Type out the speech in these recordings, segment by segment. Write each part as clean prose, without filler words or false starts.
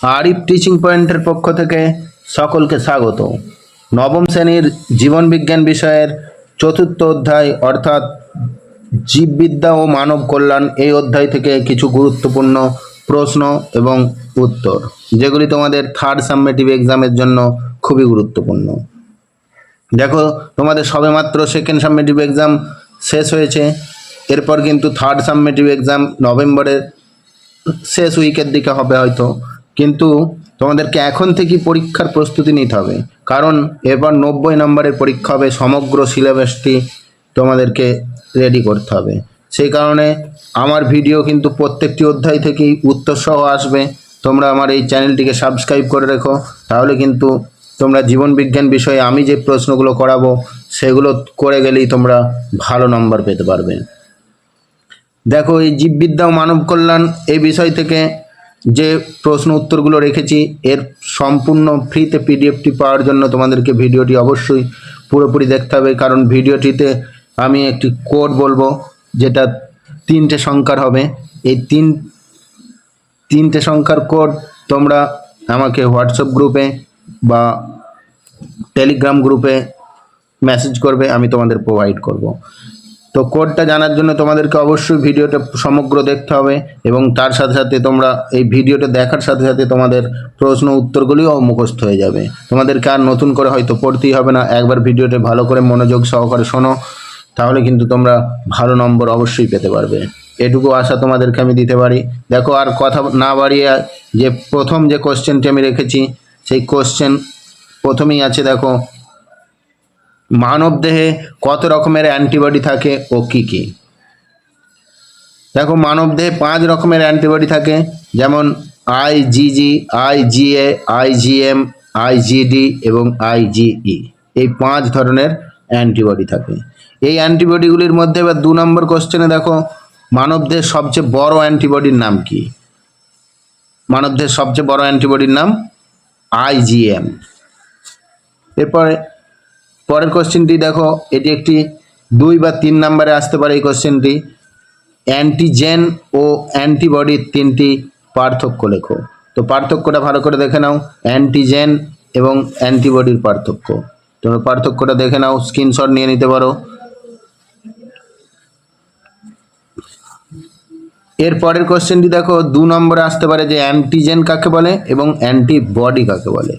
Arif teaching পয়েন্টের পক্ষ থেকে সকলকে স্বাগত। নবম শ্রেণীর জীবনবিজ্ঞান বিষয়ের চতুর্থ অধ্যায় অর্থাৎ জীববিদ্যা ও মানব কল্যাণ এই অধ্যায় থেকে কিছু গুরুত্বপূর্ণ প্রশ্ন এবং উত্তর, যেগুলি তোমাদের থার্ড সাবমেটিভ এক্সামের জন্য খুবই গুরুত্বপূর্ণ। দেখো, তোমাদের সবেমাত্র সেকেন্ড সাবমেটিভ এক্সাম শেষ হয়েছে, এরপর কিন্তু থার্ড সাবমেটিভ এক্সাম নভেম্বরের শেষ উইকের দিকে হবে হয়তো, কিন্তু তোমাদেরকে এখন থেকেই পরীক্ষার প্রস্তুতি নিতে হবে, কারণ এবার 90 নম্বরের পরীক্ষা হবে। সমগ্র সিলেবাসটি তোমাদেরকে রেডি করতে হবে। সেই কারণে আমার ভিডিও কিন্তু প্রত্যেকটি অধ্যায় থেকেই উত্তর সহ আসবে। তোমরা আমার এই চ্যানেলটিকে সাবস্ক্রাইব করে রেখো, তাহলে কিন্তু তোমরা জীবনবিজ্ঞান বিষয়ে আমি যে প্রশ্নগুলো করাবো সেগুলো করে গেলেই তোমরা ভালো নম্বর পেতে পারবে। দেখো, এই জীববিদ্যা ও মানব কল্যাণ এই বিষয় থেকে যে প্রশ্ন উত্তরগুলো রেখেছি এর সম্পূর্ণ ফ্রিতে পিডিএফটি পাওয়ার জন্য তোমাদেরকে ভিডিওটি অবশ্যই পুরোপুরি দেখতে হবে, কারণ ভিডিওটিতে আমি একটি কোড বলবো যেটা 3টে সংখ্যার হবে। এই তিনটে সংখ্যার কোড তোমরা আমাকে হোয়াটসঅ্যাপ গ্রুপে বা টেলিগ্রাম গ্রুপে মেসেজ করবে, আমি তোমাদের প্রোভাইড করব। তো কোডটা জানার জন্য তোমাদেরকে অবশ্যই ভিডিওটা সমগ্র দেখতে হবে, এবং তার সাথে সাথে তোমরা এই ভিডিওটা দেখার সাথে সাথে তোমাদের প্রশ্ন উত্তরগুলিও মুখস্থ হয়ে যাবে। তোমাদেরকে আর নতুন করে হয়তো পড়তেই হবে না, একবার ভিডিওটা ভালো করে মনোযোগ সহকারে শোনো, তাহলে কিন্তু তোমরা ভালো নম্বর অবশ্যই পেতে পারবে। এটুকু আশা তোমাদেরকে আমি দিতে পারি। দেখো, আর কথা না বাড়িয়ে যে প্রথম যে কোশ্চেনটি আমি রেখেছি সেই কোশ্চেন প্রথমেই আছে। দেখো, মানব দেহে কত রকমের অ্যান্টিবডি থাকে ও কি কি? দেখো, মানব দেহে 5 রকমের অ্যান্টিবডি থাকে, যেমন আইজিজি, আইজিএ, আইজিএম, আইজিডি এবং আইজিই। এই 5 ধরনের অ্যান্টিবডি থাকে। এই অ্যান্টিবডিগুলির মধ্যে এবার 2 নম্বর কোশ্চেনে দেখো, মানব দেহের সবচেয়ে বড় অ্যান্টিবডির নাম কি? মানব দেহের সবচেয়ে বড় অ্যান্টিবডির নাম আইজিএম। এরপরে পরের কোশ্চেনটি দেখো, এটি একটি 2 বা 3 নম্বরে আসতে পারে এই কোশ্চেনটি। অ্যান্টিজেন ও অ্যান্টিবডির 3টি পার্থক্য লেখো। তো পার্থক্যটা ভালো করে দেখে নাও, অ্যান্টিজেন এবং অ্যান্টিবডির পার্থক্য। তোমরা পার্থক্যটা দেখে নাও, স্ক্রিনশট নিয়ে নিতে পারো। এর পরের কোশ্চেনটি দেখো, 2 নম্বরে আসতে পারে যে অ্যান্টিজেন কাকে বলে এবং অ্যান্টিবডি কাকে বলে।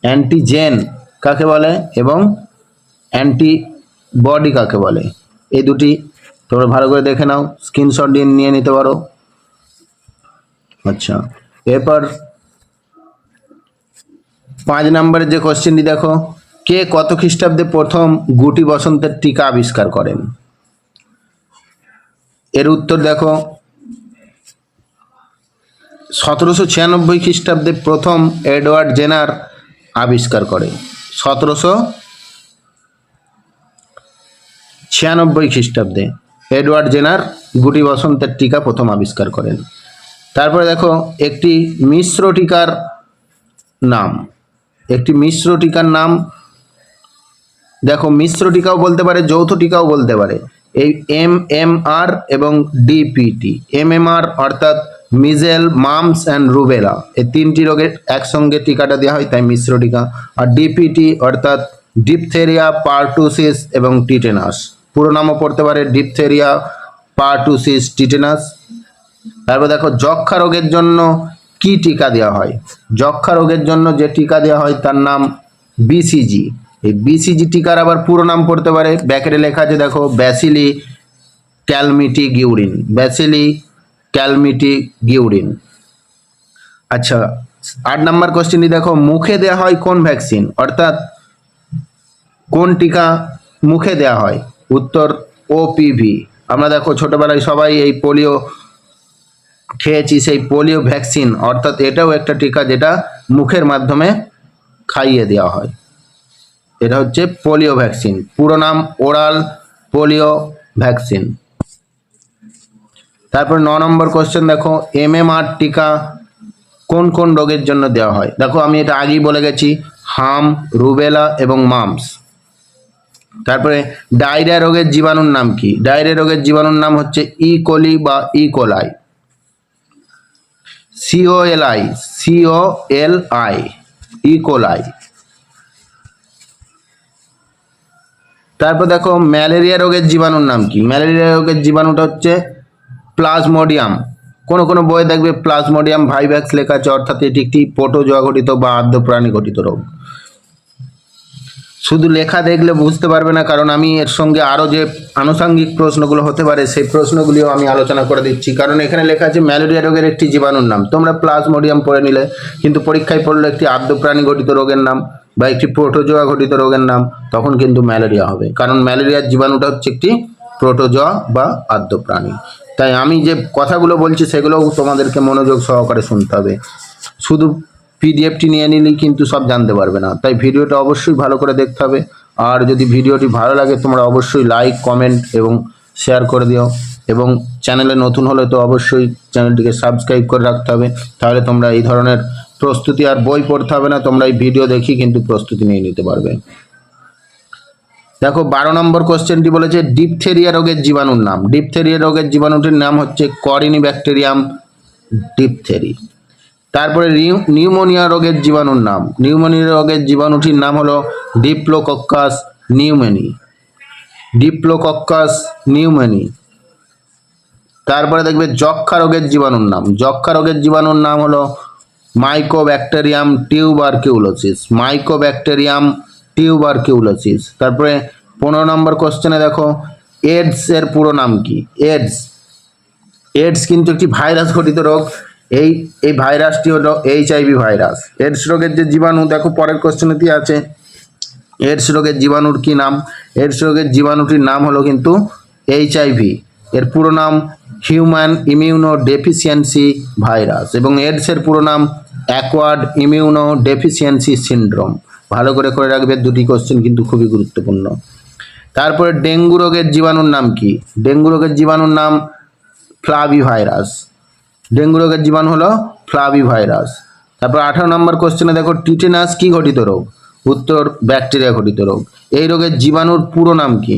অ্যান্টিজেন কাকে বলে এবং অ্যান্টিবডি কাকে বলে, এই দুটি তোমরা ভালো করে দেখে নাও, স্ক্রিনশট দিয়ে নিয়ে নিতে পারো। আচ্ছা, এরপর 5 নম্বরের যে কোশ্চেনটি দেখো, কে কত খ্রিস্টাব্দে প্রথম গুটি বসন্তের টিকা আবিষ্কার করেন? এর উত্তর দেখো, 1796 খ্রিস্টাব্দে প্রথম এডওয়ার্ড জেনার আবিষ্কার করে। 1796 খ্রিস্টাব্দে এডওয়ার্ড জেনার গুটি বসন্তের টিকা প্রথম আবিষ্কার করেন। তারপরে দেখো, একটি মিশ্র টিকার নাম। একটি মিশ্র টিকার নাম দেখো, মিশ্র টিকাও বলতে পারে, যৌথ টিকাও বলতে পারে। এই MMR এবং DPT। MMR অর্থাৎ মিজেল, মামস অ্যান্ড রুবেলা, এই 3টি রোগের একসঙ্গে টিকাটা দেওয়া হয়, তাই মিশ্র টিকা। আর DPT অর্থাৎ ডিপথেরিয়া, পারটুসিস এবং টিটেনাস। পুরো নামও পড়তে পারে, ডিপথেরিয়া, পারটুসিস, টিটেনাস। তারপর দেখো, যক্ষ্মা রোগের জন্য কি টিকা দেওয়া হয়? যক্ষ্মা রোগের জন্য যে টিকা দেওয়া হয় তার নাম BCG। এই BCG টিকার আবার পুরো নাম পড়তে পারে, ব্যাকেটে লেখা আছে দেখো, ব্যাসিলি ক্যালমিটিগিউরিন। ব্যাসিলি ক্যালমিটিগিউরিন। আচ্ছা, 8 নম্বর কোশ্চেনটি দেখো, মুখে দেওয়া হয় কোন ভ্যাকসিন, অর্থাৎ কোন টিকা মুখে দেওয়া হয়? উত্তর OPV। আমরা দেখো ছোটবেলায় সবাই এই পোলিও খেয়েছি, সেই পোলিও ভ্যাকসিন, অর্থাৎ এটাও একটা টিকা যেটা মুখের মাধ্যমে খাইয়ে দেওয়া হয়। এটা হচ্ছে পোলিও ভ্যাকসিন, পুরো নাম ওরাল পোলিও ভ্যাকসিন। তারপর 9 নম্বর কোশ্চেন দেখো, MMR টিকা কোন কোন রোগের জন্য দেওয়া হয়? দেখো, আমি এটা আগেই বলে গেছি, হাম, রুবেলা এবং মামস। তারপরে ডায়রিয়া রোগের জীবাণুর নাম কি? ডায়রিয়া রোগের জীবাণুর নাম হচ্ছে ইকোলি বা ইকোলাই। COLI, COLI, E. coli. তারপর দেখো ম্যালেরিয়া রোগের জীবাণুর নাম কি? ম্যালেরিয়া রোগের জীবাণুটা হচ্ছে প্লাজমোডিয়াম। কোনো কোনো বই দেখবে প্লাজমোডিয়াম ভাইভ্যাক্স লেখা আছে, অর্থাৎ এটি একটি প্রোটোজোয়া ঘটিত বা আর্দ্র প্রাণী ঘটিত রোগ। শুধু লেখা দেখলে বুঝতে পারবে না, কারণ আমি এর সঙ্গে আরও যে আনুষঙ্গিক প্রশ্নগুলো হতে পারে সেই প্রশ্নগুলিও আমি আলোচনা করে দিচ্ছি। কারণ এখানে লেখা আছে ম্যালেরিয়া রোগের একটি জীবাণুর নাম, তোমরা প্লাজমোডিয়াম পড়ে নিলে, কিন্তু পরীক্ষায় পড়লো একটি আর্দ্র প্রাণী ঘটিত রোগের নাম বা একটি প্রোটোজোয়া ঘটিত রোগের নাম, তখন কিন্তু ম্যালেরিয়া হবে, কারণ ম্যালেরিয়ার জীবাণুটা হচ্ছে একটি প্রোটোজোয়া বা আর্দ্র প্রাণী। তাই আমি যে কথাগুলো বলছি সেগুলোও তোমাদেরকে মনোযোগ সহকারে শুনতে হবে। শুধু পিডিএফটি নিয়ে নিলেই কিন্তু সব জানতে পারবে না, তাই ভিডিওটা অবশ্যই ভালো করে দেখতে হবে। আর যদি ভিডিওটি ভালো লাগে তোমরা অবশ্যই লাইক, কমেন্ট এবং শেয়ার করে দিও, এবং চ্যানেলে নতুন হলে তো অবশ্যই চ্যানেলটিকে সাবস্ক্রাইব করে রাখতে হবে। তাহলে তোমরা এই ধরনের প্রস্তুতি আর বই পড়তে হবে না, তোমরা এই ভিডিও দেখি কিন্তু প্রস্তুতি নিয়ে নিতে পারবে। দেখো 12 নম্বর কোশ্চেনটি বলেছে ডিপথেরিয়া রোগের জীবাণুর নাম। ডিপথেরিয়া রোগের জীবাণুটির নাম হচ্ছে করিনিব্যাকটেরিয়াম ডিপথেরি। তারপরে নিউমোনিয়া রোগের জীবাণুর নাম। নিউমোনিয়া রোগের জীবাণুটির নাম হলো ডিপ্লোকক্কাস নিউমোনি। Diplococcus pneumoniae. তারপরে দেখবে যক্ষা রোগের জীবাণুর নাম। যক্ষা রোগের জীবাণুর নাম হলো মাইকোব্যাকটেরিয়াম টিউবারকিউলোসিস। Mycobacterium tuberculosis. তারপরে 15 নম্বর কোশ্চেনে দেখো এডস এর পুরো নাম কি? এডস। এডস কিন্তু একটি ভাইরাস ঘটিত রোগ। এই ভাইরাসটি হলো HIV ভাইরাস। এডস রোগের যে জীবাণু, দেখো পরের কোশ্চেনেতে আছে এডস রোগের জীবাণুর কি নাম? এডস রোগের জীবাণুটির নাম হলো কিন্তু HIV। এর পুরো নাম হিউম্যান ইমিউনো ডেফিসিয়েন্সি ভাইরাস, এবং এডস এর পুরো নাম অ্যাকোয়ার্ড ইমিউনো ডেফিসিয়েন্সি সিনড্রোম। ভালো করে করে রাখবে, দুটি কোশ্চেন কিন্তু খুবই গুরুত্বপূর্ণ। তারপরে ডেঙ্গু রোগের জীবাণুর নাম কি? ডেঙ্গু রোগের জীবাণুর নাম ফ্লাভি ভাইরাস। ডেঙ্গু রোগের জীবাণু হলো ফ্লাভি ভাইরাস। তারপর 18 নম্বর কোশ্চেনে দেখো টিটেনাস কি ঘটিত রোগ? উত্তর ব্যাকটেরিয়া ঘটিত রোগ। এই রোগের জীবাণুর পুরো নাম কি?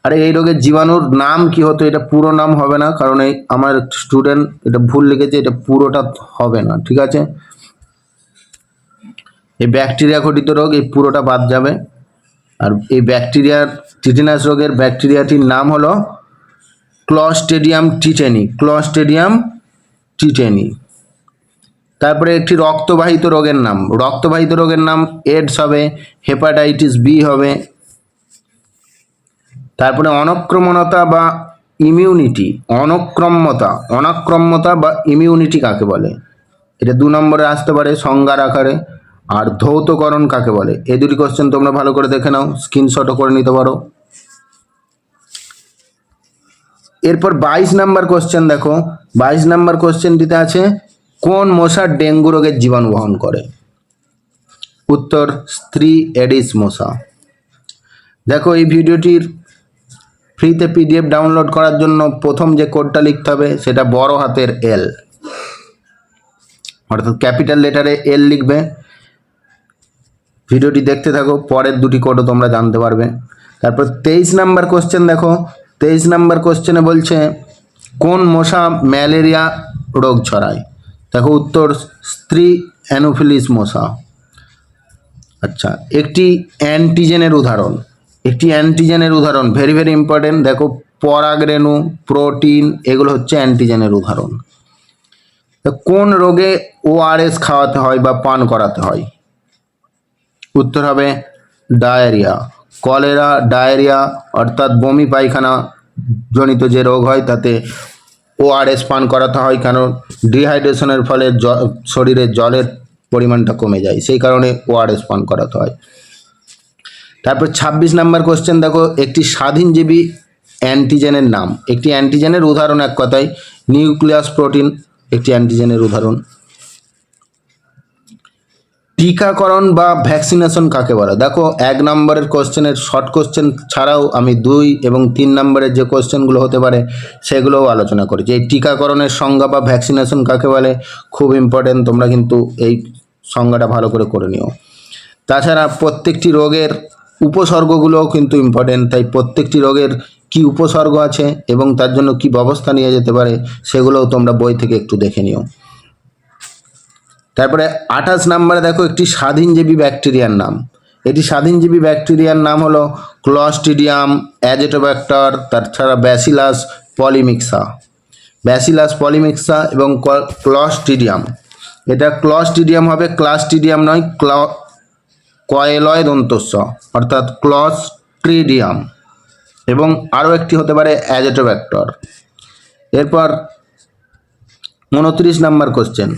আরে এই রোগের জীবাণুর নাম কি হতো? এটা পুরো নাম হবে না, কারণ এই আমার স্টুডেন্ট এটা ভুল লিখেছে, এটা পুরোটা হবে না, ঠিক আছে? এই ব্যাকটেরিয়া ঘটিত রোগ, এই পুরোটা বাদ যাবে। আর এই ব্যাকটেরিয়ার টিটেনাস রোগের ব্যাকটেরিয়াটির নাম হলো ক্লস্ট্রিডিয়াম টিটেনি। Clostridium tetany. তারপরে একটি রক্তবাহিত রোগের নাম। রক্তবাহিত রোগের নাম এডস হবে, হেপাটাইটিস বি হবে। তারপরে অনক্রমণতা বা ইমিউনিটি। অনাক্রম্যতা বা ইমিউনিটি কাকে বলে? এটা 2 নম্বরে আসতে পারে সংজ্ঞার আকারে। আর ধৌতকরণ কাকে বলে? এই দুটি কোশ্চেন তোমরা ভালো করে দেখে নাও, স্ক্রিনশটও করে নিতে পারো। এরপর 22 নম্বর কোশ্চেন দেখো। 22 নম্বর কোশ্চেনটিতে আছে কোন মশা ডেঙ্গু রোগের জীবাণু বহন করে? উত্তর স্ত্রী এডিস মশা। দেখো এই ভিডিওটির ফ্রিতে PDF ডাউনলোড করার জন্য প্রথম যে কোডটা লিখতে হবে সেটা বড় হাতের L, অর্থাৎ ক্যাপিটাল লেটারে L লিখবে। ভিডিওটি দেখতে থাকো, পরের দুটি কোডও তোমরা জানতে পারবে। তারপর 23 নম্বর কোশ্চেন দেখো। 23 নম্বর কোশ্চেনে বলছে কোন মশা ম্যালেরিয়া রোগ ছড়ায়? দেখো উত্তর স্ত্রী অ্যানোফিলিস মশা। আচ্ছা, একটি অ্যান্টিজেনের উদাহরণ। একটি অ্যান্টিজেনের উদাহরণ ভেরি ভেরি ইম্পর্টেন্ট। দেখো পরাগরেণু, প্রোটিন, এগুলো হচ্ছে অ্যান্টিজেনের উদাহরণ। কোন রোগে ORS খাওয়াতে হয় বা পান করাতে হয়? উত্তর হবে ডায়রিয়া। কলেরা, ডায়রিয়া অর্থাৎ বমি পায়খানা জনিত যে রোগ হয় তাতে ORS পান করাতে হয়, কারণ ডিহাইড্রেশনের ফলে শরীরে জলের পরিমাণটা কমে যায়, সেই কারণে ORS পান করাতে হয়। তারপর 26 নম্বর কোশ্চেন দেখো একটি স্বাধীনজীবী অ্যান্টিজেনের নাম। একটি অ্যান্টিজেনের উদাহরণ এক কথায় নিউক্লিয়াস প্রোটিন একটি অ্যান্টিজেনের উদাহরণ। টিকাকরণ বা ভ্যাকসিনেশন কাকে বলে? দেখো 1 নম্বরের কোশ্চেনের শর্ট কোশ্চেন ছাড়াও আমি 2 এবং 3 নম্বরের যে কোশ্চেনগুলো হতে পারে সেগুলোও আলোচনা করেছি। এই টিকাকরণের সংজ্ঞা বা ভ্যাকসিনেশন কাকে বলে খুব ইম্পর্টেন্ট, তোমরা কিন্তু এই সংজ্ঞাটা ভালো করে করে নিও। তাছাড়া প্রত্যেকটি রোগের উপসর্গগুলোও কিন্তু ইম্পর্টেন্ট, তাই প্রত্যেকটি রোগের কি উপসর্গ আছে এবং তার জন্য কি ব্যবস্থা নিয়ে যেতে পারে সেগুলোও তোমরা বই থেকে একটু দেখে নিও। তারপরে 28 নম্বরে দেখো একটি স্বাধীনজীবী ব্যাকটেরিয়ার নাম। এটি স্বাধীনজীবী ব্যাকটেরিয়ার নাম হলো ক্লস্ট্রিডিয়াম অ্যাজেটোব্যাক্টর, তাছাড়া ব্যাসিলাস পলিমিক্সা। ব্যাসিলাস পলিমিক্সা এবং ক্লস্ট্রিডিয়াম, এটা ক্লস্ট্রিডিয়াম হবে, ক্লাস্ট্রিডিয়াম নয়, কয়েলয় দন্তস্ব অর্থাৎ ক্লস্ট্রিডিয়াম। এবং আরও একটি হতে পারে অ্যাজেটোব্যাক্টর। এরপর 29 নম্বর কোশ্চেন,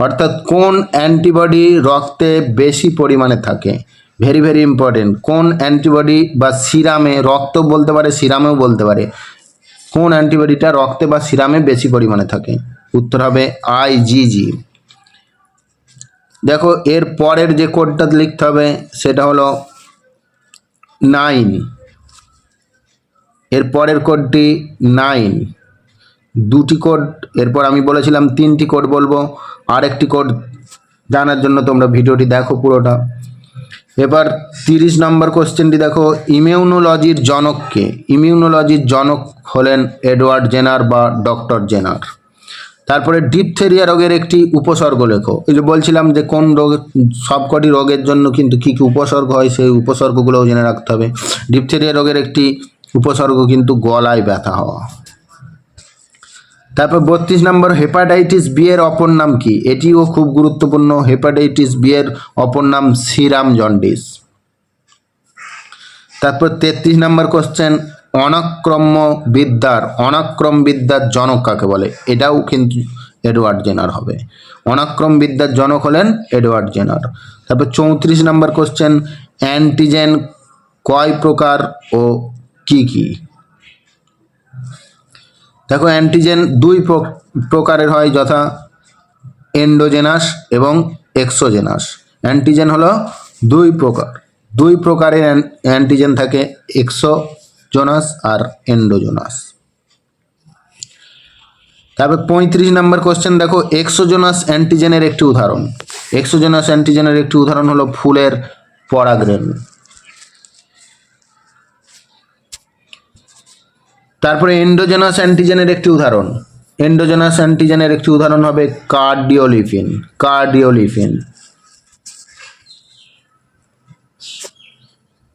অর্থাৎ কোন অ্যান্টিবডি রক্তে বেশি পরিমাণে থাকে। Very very important. কোন অ্যান্টিবডি বা সিরামে, রক্ত বলতে পারে সিরামেও বলতে পারে, কোন অ্যান্টিবডিটা রক্তে বা সিরামে বেশি পরিমাণে থাকে? উত্তর হবে আইজিজি। দেখো এর পরের যে কোডটা লিখতে হবে সেটা হলো 9। এর পরের কোডটি 9, দুটি কোড। এরপর আমি বলেছিলাম 3টি কোড বলবো, আর একটি কোড জানার জন্য তোমরা ভিডিওটি দেখো পুরোটা। এবার 30 নম্বর কোশ্চেনটি দেখো, ইমিউনোলজির জনক কে? ইমিউনোলজির জনক হলেন এডওয়ার্ড জেনার বা ডক্টর জেনার। তারপরে ডিপথেরিয়া রোগের একটি উপসর্গ লেখো। এই যে বলছিলাম যে কোন রোগ, সবকটি রোগের জন্য কিন্তু কী কী উপসর্গ হয় সেই উপসর্গগুলোও জেনে রাখতে হবে। ডিপথেরিয়া রোগের একটি উপসর্গ কিন্তু গলায় ব্যথা হওয়া। তারপর 32 নম্বর, হেপাটাইটিস বি এর অপর নাম কি? এটিও খুব গুরুত্বপূর্ণ। হেপাটাইটিস বি এর অপর নাম সিরাম জন্ডিস। তারপর 33 নম্বর কোশ্চেন, অনাক্রম বিদ্যার জনক কাকে বলে? এটাও কিন্তু এডওয়ার্ড জেনার হবে। অনাক্রম বিদ্যার জনক হলেন এডওয়ার্ড জেনার। তারপর 34 নম্বর কোশ্চেন, অ্যান্টিজেন কয় প্রকার ও কি কি? দেখো অ্যান্টিজেন 2 প্রকারের হয়, যথা এন্ডোজেনাস এবং এক্সোজেনাস। অ্যান্টিজেন হলো 2 প্রকারের অ্যান্টিজেন থাকে, এক্সোজোনাস আর এন্ডোজোনাস। তারপর 35 নম্বর কোশ্চেন দেখো, এক্সোজোনাস অ্যান্টিজেনের একটি উদাহরণ। এক্সোজোনাস অ্যান্টিজেনের একটি উদাহরণ হলো ফুলের পরাগরেণু। তারপরে এন্ডোজেনাস অ্যান্টিজেনের একটি উদাহরণ, এন্ডোজেনাস অ্যান্টিজেনের একটি উদাহরণ হবে কার্ডিওলিপিন।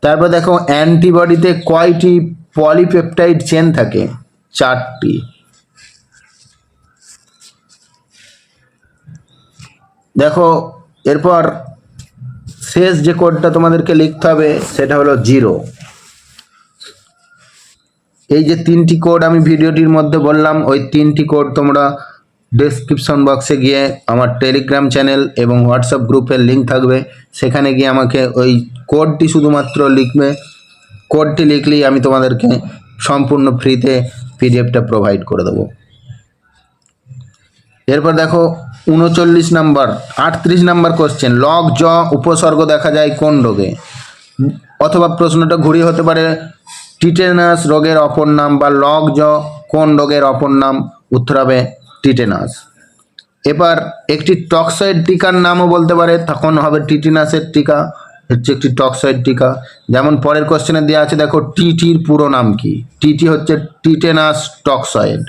তারপর দেখো অ্যান্টিবডিতে কয়টি পলিপেপটাইড চেন থাকে? 4টি। দেখো এরপর শেষ যে কোডটা তোমাদেরকে লিখতে হবে সেটা হলো 0। এই যে 3টি কোড আমি ভিডিওটির মধ্যে বললাম, ওই 3টি কোড তোমরা ডেসক্রিপশন বক্সে গিয়ে আমার টেলিগ্রাম চ্যানেল এবং হোয়াটসঅ্যাপ গ্রুপের লিঙ্ক থাকবে, সেখানে গিয়ে আমাকে ওই কোডটি শুধুমাত্র লিখবে। কোডটি লিখলেই আমি তোমাদেরকে সম্পূর্ণ ফ্রিতে পিডিএফটা প্রোভাইড করে দেবো। এরপর দেখো 38 নম্বর কোশ্চেন, লগ জ উপসর্গ দেখা যায় কোন রোগে? অথবা প্রশ্নটা ঘুরিয়ে হতে পারে, টিটেনাস রোগের অপর নাম বা লগ জ কোন রোগের অপর নাম? উত্তর হবে টিটেনাস। এবার একটি টক্সয়েড টিকার নামও বলতে পারে, তখন হবে টিটেনাসের টিকা হচ্ছে একটি টক্সয়েড টিকা। যেমন পরের কোশ্চেনে দেওয়া আছে, দেখো টিটির পুরো নাম কি? টিটি হচ্ছে টিটেনাস টক্সয়েড।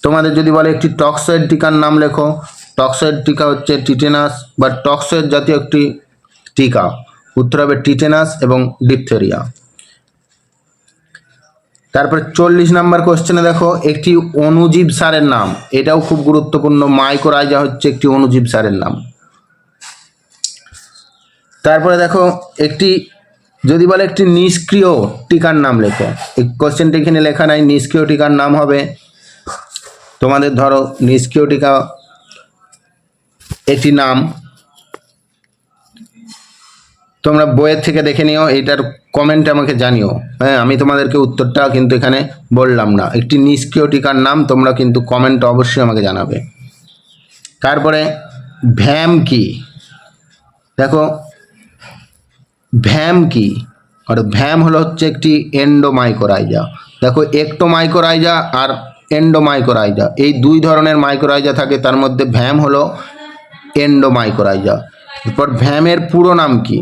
তোমাদের যদি বলে একটি টক্সয়েড টিকার নাম লেখো, টক্সয়েড টিকা হচ্ছে টিটেনাস বা টক্সয়েড জাতীয় একটি টিকা। উত্তর হবে টিটেনাস এবং ডিপথেরিয়া। তারপরে 40 নম্বর কোশ্চেনে দেখো একটি অণুজীব সারের নাম। এটাও খুব গুরুত্বপূর্ণ। মাইকোরাইজা হচ্ছে একটি অণুজীব সারের নাম। তারপরে দেখো একটি যদি বলে একটি নিষ্ক্রিয় টিকার নাম লেখো, এই কোশ্চেনটি এখানে লেখা নাই। নিষ্ক্রিয় টিকার নাম হবে, তোমাদের ধরো নিষ্ক্রিয় টিকা একটি নাম, তোমরা বইয়ের থেকে দেখে নিও, এটার কমেন্টে আমাকে জানিও। হ্যাঁ, আমি তোমাদেরকে উত্তরটা কিন্তু এখানে বললাম না। একটি নিষ্ক্রিয় টিকার নাম তোমরা কিন্তু কমেন্ট অবশ্যই আমাকে জানাবে। তারপরে ভ্যাম কি? দেখো ভ্যাম কি? আর ভ্যাম হলো হচ্ছে একটি এন্ডোমাইকোরাইজা। দেখো একটোমাইকোরাইজা আর এন্ডোমাইকোরাইজা, এই 2 ধরনের মাইকোরাইজা থাকে, তার মধ্যে ভ্যাম হলো এন্ডোমাইকোরাইজা। এরপর ভ্যামের পুরো নাম কি?